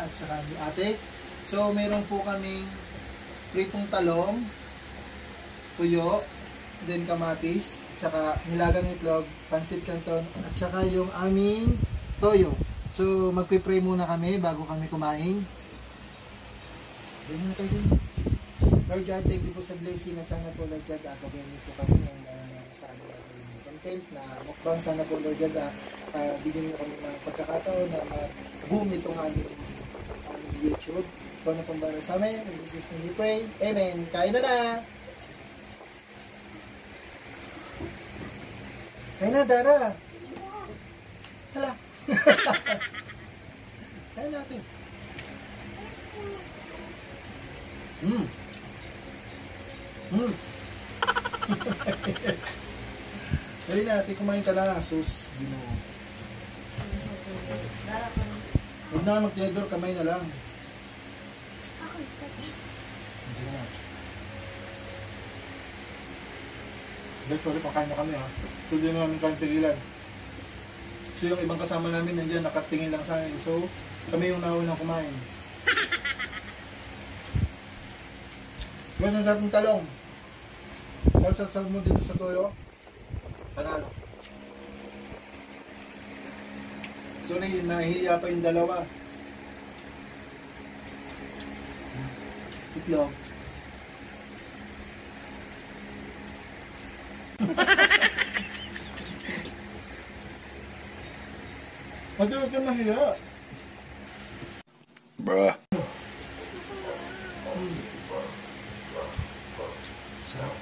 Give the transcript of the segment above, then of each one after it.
at saka ni ate. So, meron po kaming pritong talong, tuyo, then kamatis, tsaka nilagang itlog, pansit canton, at saka yung aming toyo. So, magpipray muna kami bago kami kumain. Dito na tayo din. Lord God, thank you po sa blessing at sana po Lord God, gawin niyo po kami ng sa aming content na mukbang. Sana po Lord God, bigyan niyo kami ng pagkakataon na mag-boom itong aming YouTube. Ikaw na pong para sa amin. In Jesus' name we pray. Amen. Kain na na! Kain na, Dara! Hala! Kain natin. Dali natin, kumain ka na. Sus, Ginoo. Huwag na mag-tinador, kamay na lang. Sige na. Dahil sorry, pakain na kami ha. So, di namin kami pigilan. So, yung ibang kasama namin nandiyan, nakatingin lang sa amin. So, kami yung naunang kumain. Mas ang sarap ng talong. Tapos sasarap mo dito sa toyo. Panalo. Sorry, nahihiya pa yung dalawa. Itlog. Matuwag ka mahiya. Bruh. Sarap.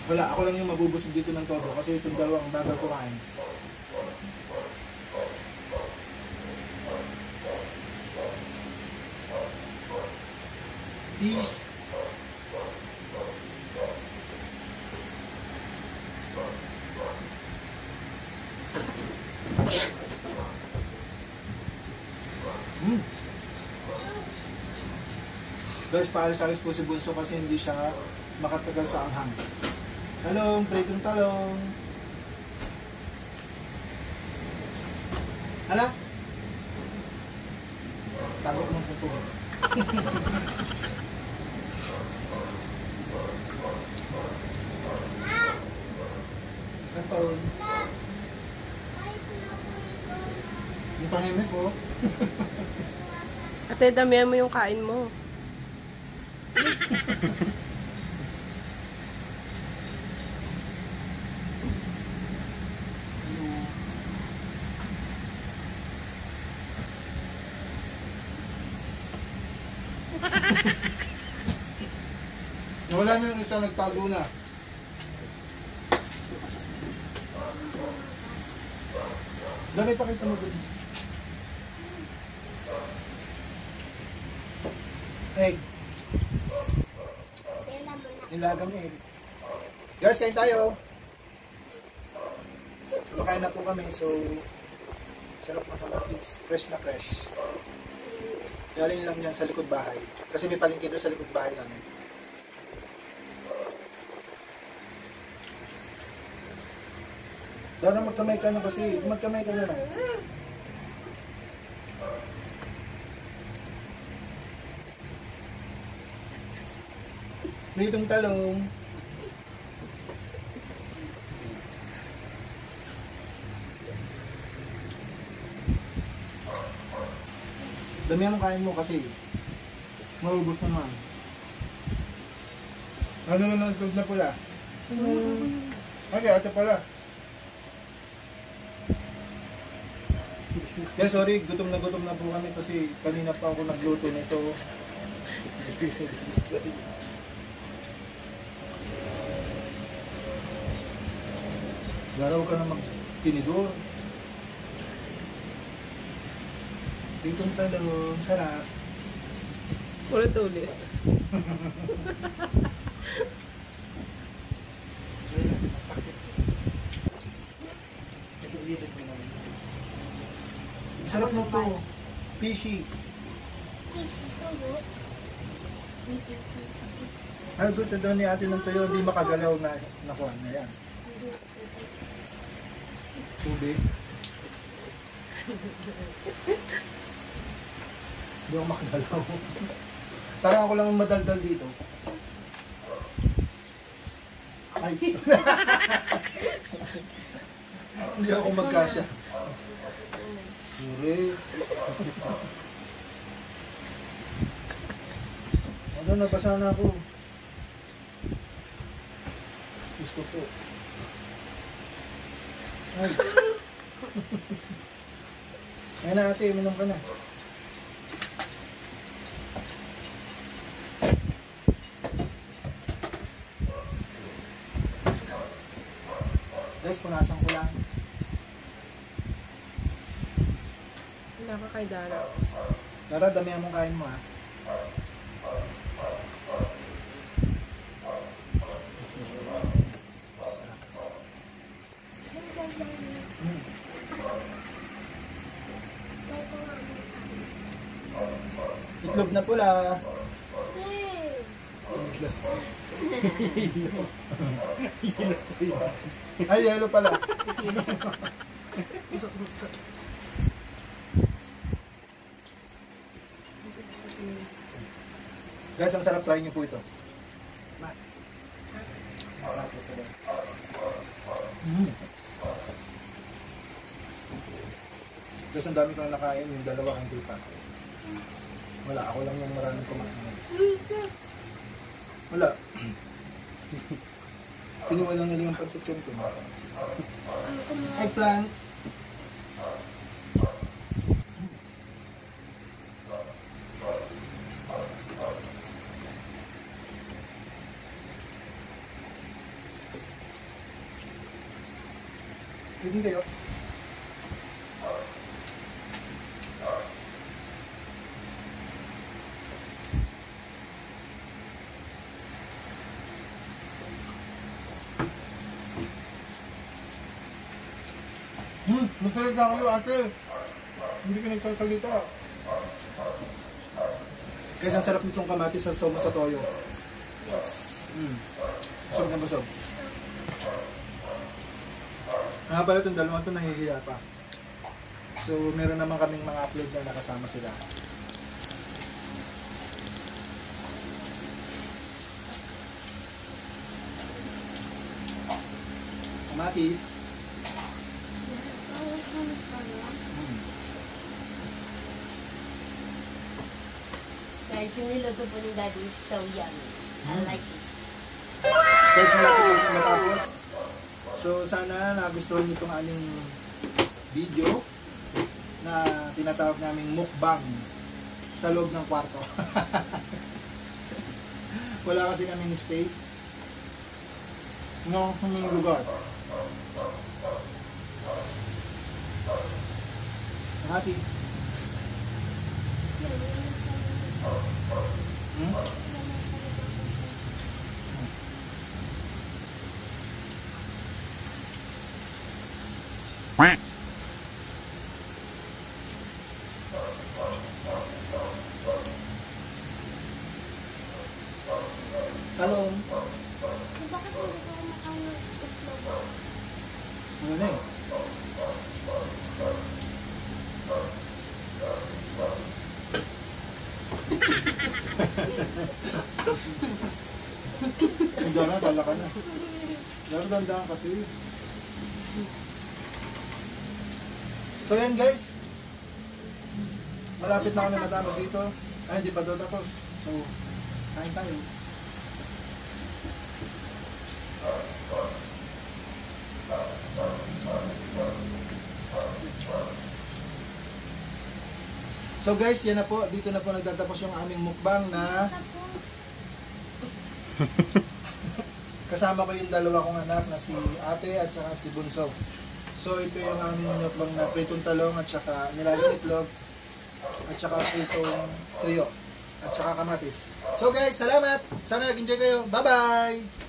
Wala, ako lang yung mabubusog dito ng todo kasi itong dalawang bagal kumain. Peace. Guys, paalis-alis po si Bunso kasi hindi siya makatagal sa anghang. Talong, pritong talong. Hala? Tagok ng tutulog. Kanton. Yung pahimik ko. Ate, damihan mo yung kain mo. Wala na yung isa nagtago na. Dali, pakita mo dun. Egg. Nilagang egg. Guys, kain tayo. Makain na po kami, so sarap na kamatis. Fresh na fresh. Galing lang yan sa likod bahay. Kasi may palengke doon sa likod bahay namin. Dara, magkamay ka na kasi. Magkamay ka na lang. Pritong talong. Dami ang kain mo kasi maubos naman. Ano na nagtog na pula? Okay, ate pala. Yeah, sorry, gutom na po kami kasi kanina pa ako nagluto nito. Garaw ka na magtinidor. Pritong talong, sarap. Ulit-ulit. Sarap na to. Fishy. Fishy to, Ano gusto daw ni ate ng tuyo, hindi makagalaw na nakuha na yan. Tubig. Hindi ako makagalaw. Parang ako lang madaldal dito. Ay. Hindi ako magkasya. Sure. Ano, nabasa na ako. Gusto ko. Ay. Ngayon na ate, uminom ka na. Guys, punasan ko lang. Wala ka kay Dara. Dara, damihan mong kain mo ha. Itlog na pula. Ay, yellow pala. Guys, ang sarap, try niyo po ito. Guys, ang dami ko na nakain, yung dalawa ang tipa. Wala, ako lang yung maraming kumain. Wala. Kinuha lang nila yung pancit canton. Eggplant. Pwede kayo. Magsalita kayo ate. Hindi ka nagsasalita. Guys, ang sarap nitong kamatis sa somo sa toyo. Yes. Busog na busog. Nga pala itong dalawang ito nahihiya pa. So, meron naman kaming mga upload na nakasama sila. Kamatis. Guys, yung niluto po ni Daddy is so yummy. I like it. Guys, malapit na matapos. So, sana nagustuhan niyo itong aming video na tinatawag naming mukbang sa loob ng kwarto. Wala kasi kaming space. No, kaming lugar. Kamatis. Talong. Bakit hindi ko kumakain ng itlog? Ano na eh? Dara, dala ka na. Dara, dandaan kasi. So yan guys. Malapit na kami matapos dito. Ay, hindi pa doon tapos. So, kain tayo. So guys, yan na po. Dito na po nagtatapos yung aming mukbang na kasama ko yung dalawa kong anak na si ate at saka si Bunso. So ito yung aming mukbang na pritong talong at saka nilagang itlog at saka pritong tuyo at saka kamatis. So guys, salamat! Sana nag-enjoy kayo. Bye-bye!